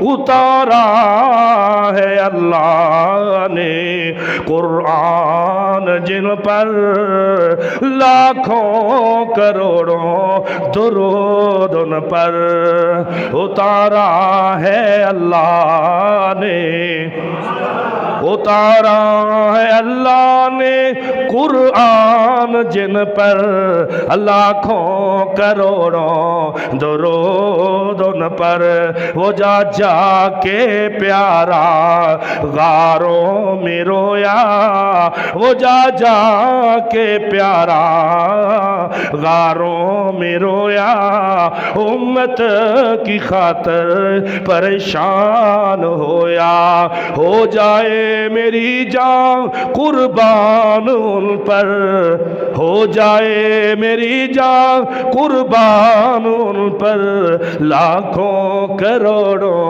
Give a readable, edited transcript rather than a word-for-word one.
उतारा है अल्लाह ने कुरान जिन पर लाखों करोड़ों दुरूद उन पर उतारा है अल्लाह ने उतारा है अल्लाह ने कुरान जिन पर लाखों करोड़ों दुरूद उन पर वो जा के प्यारा गारों में रोया वो जा के प्यारा गारों में रोया उम्मत की खातिर परेशान होया हो जाए मेरी जान कुर्बान उन पर हो जाए मेरी जान कुर्बान उन पर लाखों करोड़ों